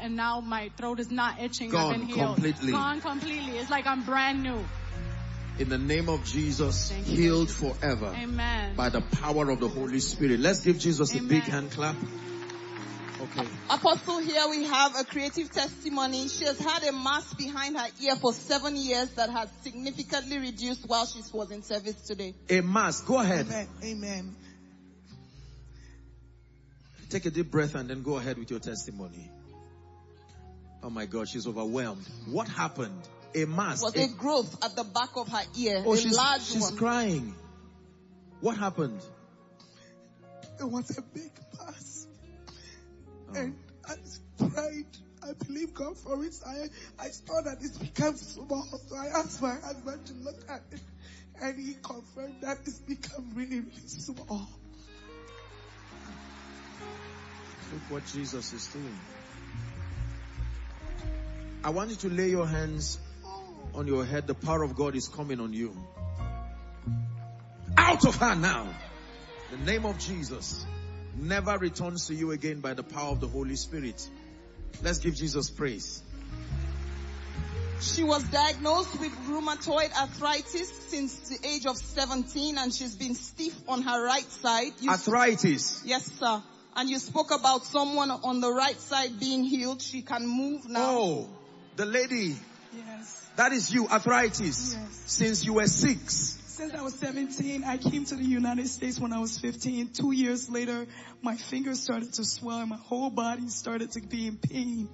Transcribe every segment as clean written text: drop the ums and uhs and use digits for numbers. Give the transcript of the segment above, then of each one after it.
and now my throat is not itching. Gone I've been healed. completely. Gone completely. It's like I'm brand new. In the name of Jesus, healed forever. Amen. By the power of the Holy Spirit. Let's give Jesus a big hand clap. Okay. Apostle, here we have a creative testimony. She has had a mass behind her ear for 7 years that has significantly reduced while she was in service today. A mass. Go ahead. Amen. Amen. Take a deep breath and then go ahead with your testimony. Oh my God, she's overwhelmed. What happened? A mass. It was a growth at the back of her ear. Oh, large she's one. crying. What happened? It was a big mass. And I prayed. I believe God for it. I saw that it became small. So I asked my husband to look at it. And he confirmed that it's become really, really small. Look what Jesus is doing. I want you to lay your hands on your head. The power of God is coming on you. Out of her now. The name of Jesus never returns to you again by the power of the Holy Spirit. Let's give Jesus praise. She was diagnosed with rheumatoid arthritis since the age of 17, and she's been stiff on her right side. Arthritis? Yes, sir. And you spoke about someone on the right side being healed. She can move now. Oh, the lady. Yes. That is you, arthritis. Yes. Since you were 6. Since I was 17, I came to the United States when I was 15. 2 years later, my fingers started to swell and my whole body started to be in pain.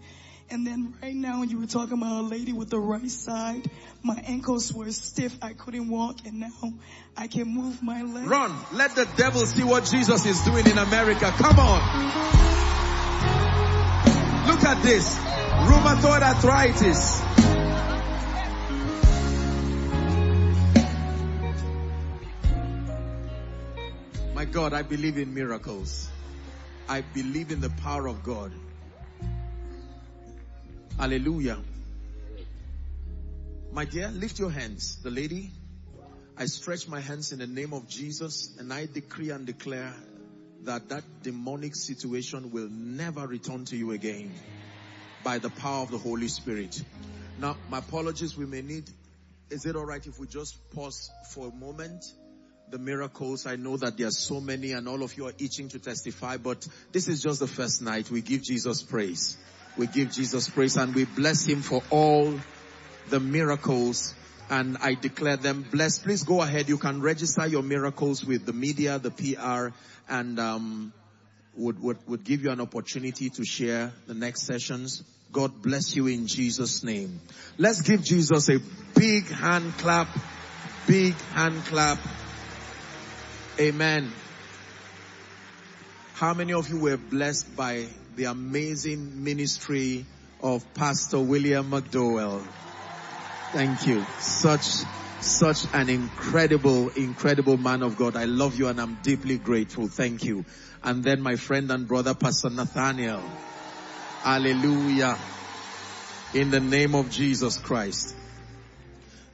And then right now, when you were talking about a lady with the right side, my ankles were stiff. I couldn't walk, and now I can move my legs. Run. Let the devil see what Jesus is doing in America. Come on. Look at this. Rheumatoid arthritis. My God, I believe in miracles. I believe in the power of God. Hallelujah. My dear, lift your hands. The lady, I stretch my hands in the name of Jesus, and I decree and declare that that demonic situation will never return to you again by the power of the Holy Spirit. Now, my apologies, we may need, is it all right if we just pause for a moment? The miracles, I know that there are so many and all of you are itching to testify, but this is just the first night. We give Jesus praise. We give Jesus praise and we bless him for all the miracles, and I declare them blessed. Please go ahead. You can register your miracles with the media, the PR, and would give you an opportunity to share the next sessions. God bless you in Jesus' name. Let's give Jesus a big hand clap. Big hand clap. Amen. How many of you were blessed by the amazing ministry of Pastor William McDowell? Thank you. Such an incredible man of God. I love you and I'm deeply grateful. Thank you. And then my friend and brother, Pastor Nathaniel. Hallelujah. In the name of Jesus Christ.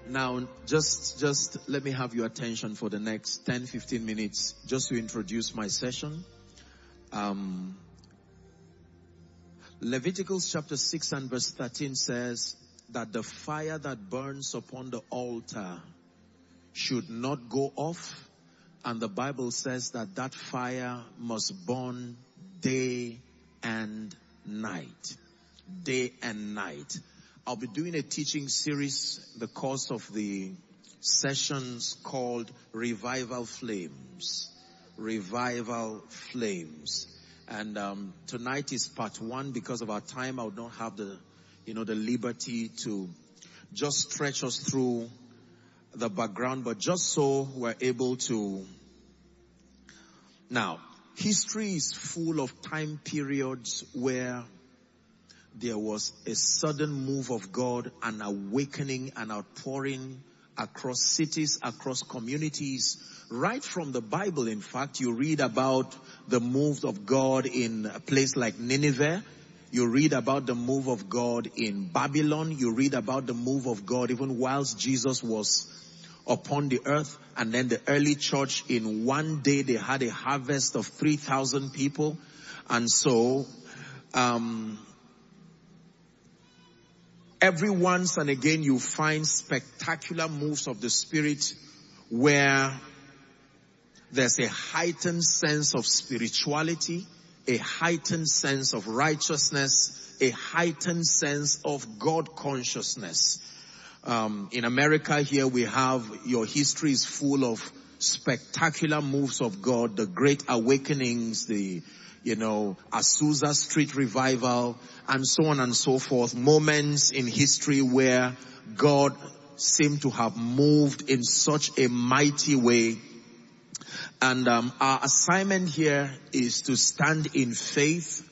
Now, just let me have your attention for the next 10-15 minutes just to introduce my session. Leviticus chapter 6 and verse 13 says that the fire that burns upon the altar should not go off. And the Bible says that that fire must burn day and night. Day and night. I'll be doing a teaching series, the course of the sessions called Revival Flames. Revival Flames. And tonight is part 1. Because of our time, I would not have the liberty to just stretch us through the background, but just so we're able to. Now, history is full of time periods where there was a sudden move of God, an awakening, an outpouring across cities, across communities. Right from the Bible, in fact, you read about the move of God in a place like Nineveh. You read about the move of God in Babylon. You read about the move of God even whilst Jesus was upon the earth. And then the early church, in one day, they had a harvest of 3,000 people. And so, Every once and again you find spectacular moves of the Spirit where there's a heightened sense of spirituality, a heightened sense of righteousness, a heightened sense of God consciousness. In America here we have, your history is full of spectacular moves of God, the great awakenings, the Azusa Street revival, and so on and so forth. Moments in history where God seemed to have moved in such a mighty way. And our assignment here is to stand in faith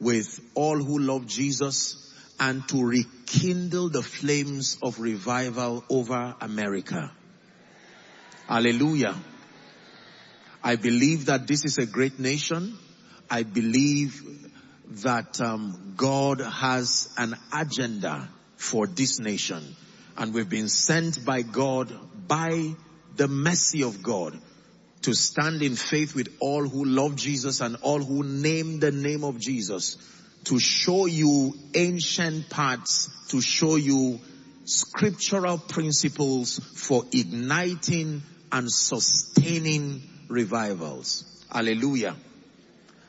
with all who love Jesus and to rekindle the flames of revival over America. Hallelujah. I believe that this is a great nation. I believe that God has an agenda for this nation. And we've been sent by God, by the mercy of God, to stand in faith with all who love Jesus and all who name the name of Jesus, to show you ancient paths, to show you scriptural principles for igniting and sustaining revivals. Hallelujah.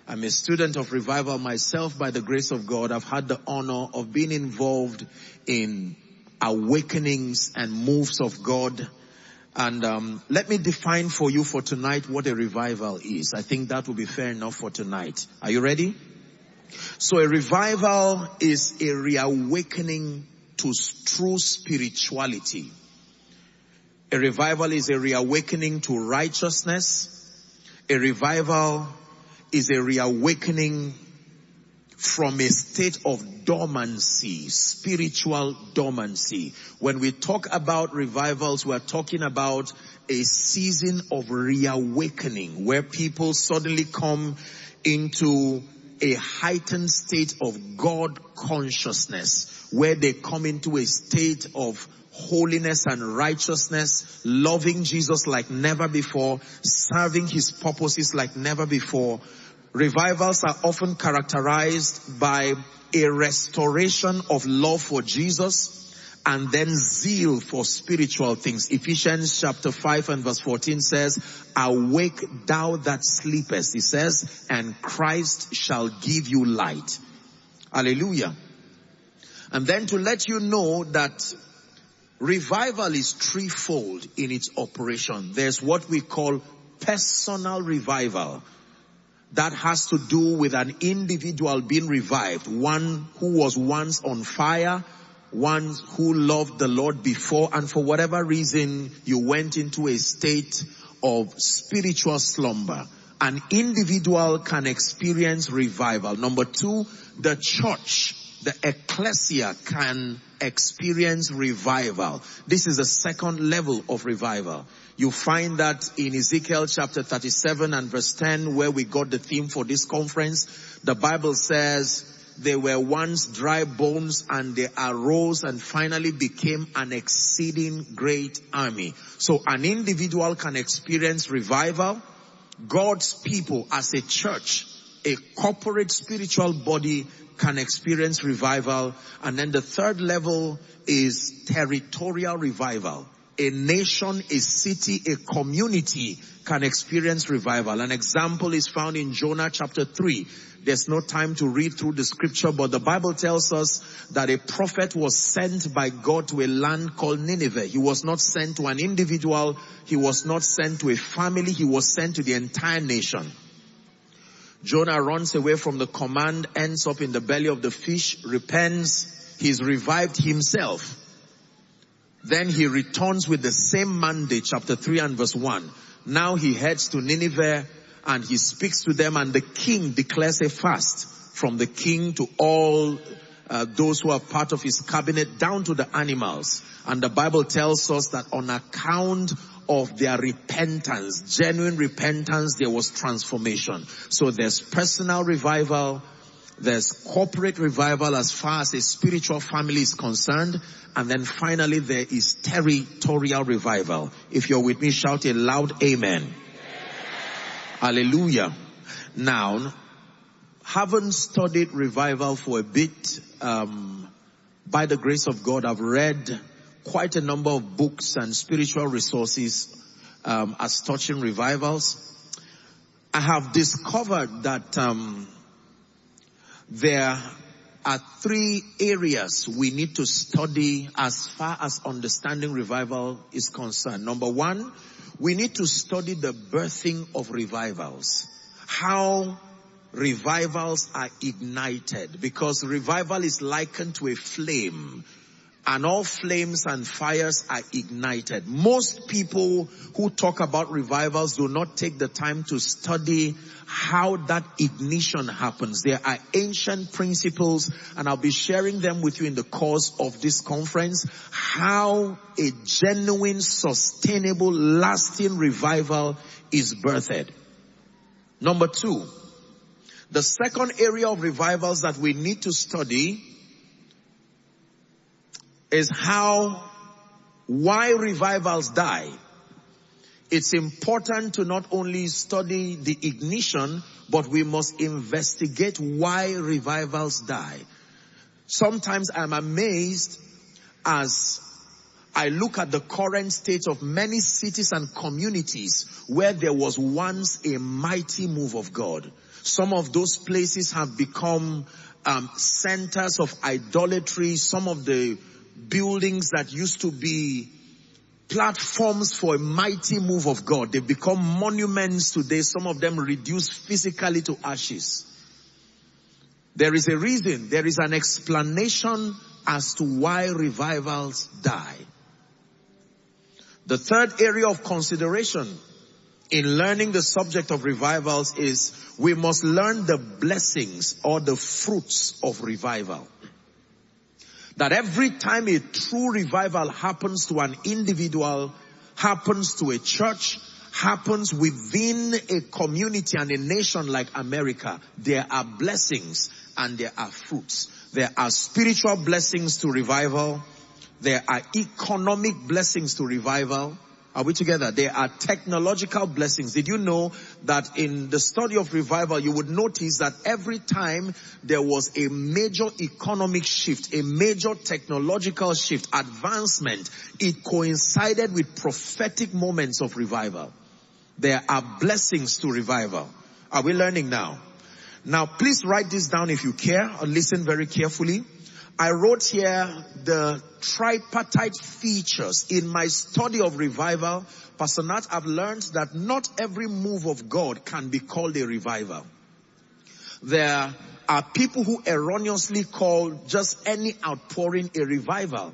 I'm a student of revival myself by the grace of God. I've had the honor of being involved in awakenings and moves of God. And let me define for you for tonight what a revival is. I think that will be fair enough for tonight. Are you ready? So a revival is a reawakening to true spirituality. A revival is a reawakening to righteousness. A revival is a reawakening from a state of dormancy, spiritual dormancy. When we talk about revivals, we are talking about a season of reawakening where people suddenly come into a heightened state of God consciousness, where they come into a state of holiness and righteousness, loving Jesus like never before, serving his purposes like never before. Revivals are often characterized by a restoration of love for Jesus and then zeal for spiritual things. Ephesians chapter 5 and verse 14 says, "Awake thou that sleepest," he says, "and Christ shall give you light." Hallelujah. And then to let you know that revival is threefold in its operation. There's what we call personal revival. That has to do with an individual being revived. One who was once on fire, one who loved the Lord before, and for whatever reason you went into a state of spiritual slumber. An individual can experience revival. Number two, the church, the ecclesia, can experience revival. This is the second level of revival. You find that in Ezekiel chapter 37 and verse 10, where we got the theme for this conference. The Bible says, "They were once dry bones and they arose and finally became an exceeding great army." So an individual can experience revival. God's people as a church, a corporate spiritual body, can experience revival. And then the third level is territorial revival. A nation, a city, a community can experience revival. An example is found in Jonah chapter 3. There's no time to read through the scripture, but the Bible tells us that a prophet was sent by God to a land called Nineveh. He was not sent to an individual. He was not sent to a family. He was sent to the entire nation. Jonah runs away from the command, ends up in the belly of the fish, repents. He's revived himself. Then he returns with the same mandate, chapter 3 and verse 1. Now he heads to Nineveh and he speaks to them, and the king declares a fast, from the king to all those who are part of his cabinet down to the animals. And the Bible tells us that on account of their repentance, genuine repentance, there was transformation. So there's personal revival, there's corporate revival as far as a spiritual family is concerned, and then finally there is territorial revival. If you're with me, shout a loud amen. Amen. Hallelujah. Now, haven't studied revival for a bit, by the grace of God, I've read quite a number of books and spiritual resources as touching revivals. I have discovered that there are 3 areas we need to study as far as understanding revival is concerned. Number 1, we need to study the birthing of revivals. How revivals are ignited, because revival is likened to a flame, and all flames and fires are ignited. Most people who talk about revivals do not take the time to study how that ignition happens. There are ancient principles, and I'll be sharing them with you in the course of this conference, how a genuine, sustainable, lasting revival is birthed. Number 2, the second area of revivals that we need to study is why revivals die. It's important to not only study the ignition, but we must investigate why revivals die. Sometimes I'm amazed as I look at the current state of many cities and communities where there was once a mighty move of God. Some of those places have become centers of idolatry. Some of the buildings that used to be platforms for a mighty move of God, they've become monuments today. Some of them reduced physically to ashes. There is a reason, there is an explanation as to why revivals die. The third area of consideration in learning the subject of revivals is we must learn the blessings or the fruits of revival. That every time a true revival happens to an individual, happens to a church, happens within a community and a nation like America, there are blessings and there are fruits. There are spiritual blessings to revival. There are economic blessings to revival. Are we together? There are technological blessings. Did you know that in the study of revival, you would notice that every time there was a major economic shift, a major technological shift, advancement, it coincided with prophetic moments of revival. There are blessings to revival. Are we learning now? Now, please write this down if you care, or listen very carefully. I wrote here the tripartite features. In my study of revival, Pastor Nat, I've learned that not every move of God can be called a revival. There are people who erroneously call just any outpouring a revival.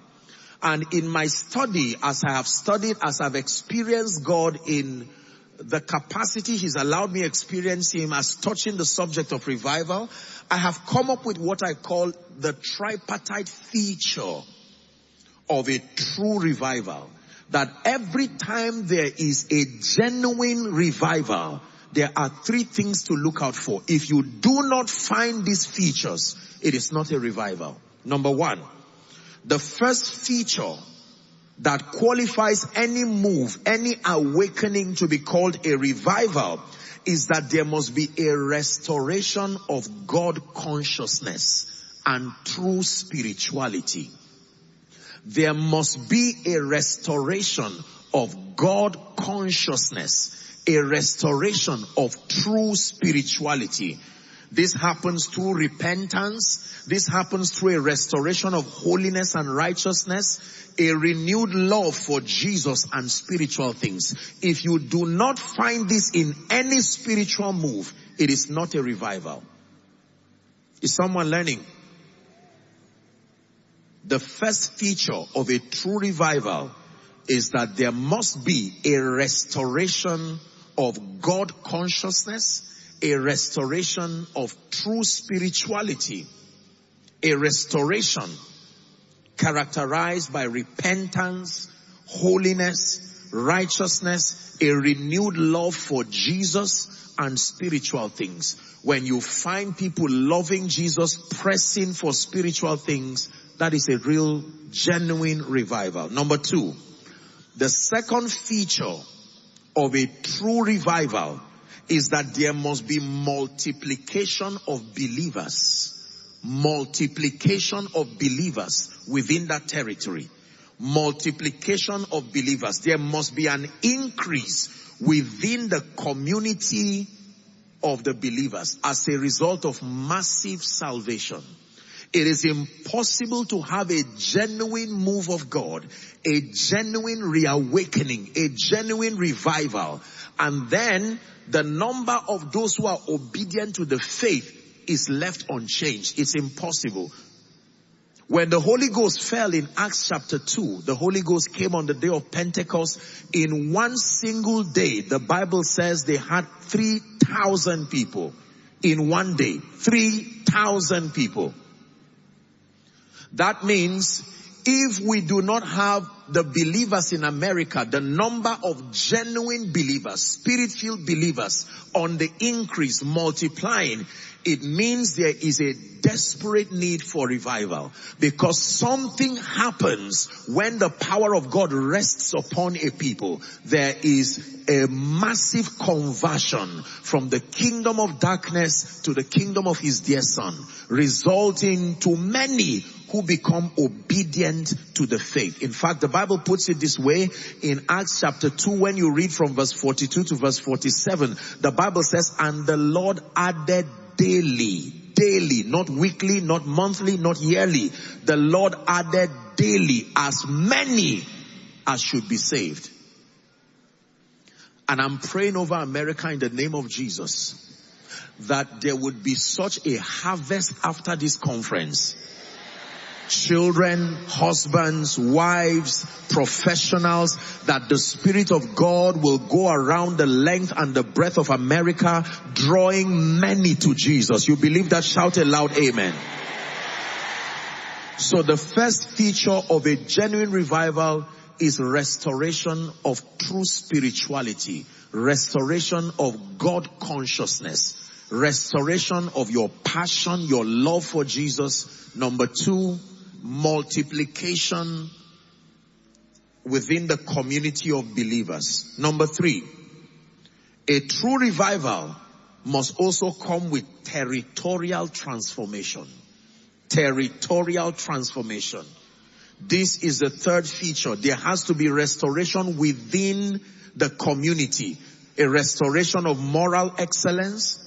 And in my study, as I've experienced God in the capacity He's allowed me experience Him as touching the subject of revival, I have come up with what I call the tripartite feature of a true revival. That every time there is a genuine revival, there are 3 things to look out for. If you do not find these features, it is not a revival. Number 1, the first feature that qualifies any move, any awakening to be called a revival is that there must be a restoration of God consciousness and true spirituality. There must be a restoration of God consciousness, a restoration of true spirituality. This happens through repentance. This happens through a restoration of holiness and righteousness, a renewed love for Jesus and spiritual things. If you do not find this in any spiritual move, it is not a revival. Is someone learning? The first feature of a true revival is that there must be a restoration of God consciousness, a restoration of true spirituality, a restoration characterized by repentance, holiness, righteousness, a renewed love for Jesus and spiritual things. When you find people loving Jesus, pressing for spiritual things, that is a real, genuine revival. Number 2, the second feature of a true revival is that there must be multiplication of believers. multiplication of believers within that territory. Multiplication of believers. There must be an increase within the community of the believers as a result of massive salvation. It is impossible to have a genuine move of God, a genuine reawakening, a genuine revival, and then the number of those who are obedient to the faith is left unchanged. It's impossible. When the Holy Ghost fell in Acts chapter 2, the Holy Ghost came on the day of Pentecost. In one single day, the Bible says they had 3,000 people. In one day, 3,000 people. That means if we do not have the believers in America, the number of genuine believers, spirit-filled believers on the increase, multiplying, it means there is a desperate need for revival, because something happens when the power of God rests upon a people. There is a massive conversion from the kingdom of darkness to the kingdom of his dear son, resulting to many who become obedient to the faith. In fact, the Bible puts it this way in Acts chapter 2, when you read from verse 42 to verse 47, the Bible says, and the Lord added daily, not weekly, not monthly, not yearly. The Lord added daily as many as should be saved. And I'm praying over America in the name of Jesus that there would be such a harvest after this conference. Children, husbands, wives, professionals, that the Spirit of God will go around the length and the breadth of America, drawing many to Jesus. You believe that? Shout a loud amen. So the first feature of a genuine revival is restoration of true spirituality, restoration of God consciousness, restoration of your passion, your love for Jesus. Number 2, multiplication within the community of believers. Number 3, a true revival must also come with territorial transformation. Territorial transformation. This is the third feature. There has to be restoration within the community. A restoration of moral excellence,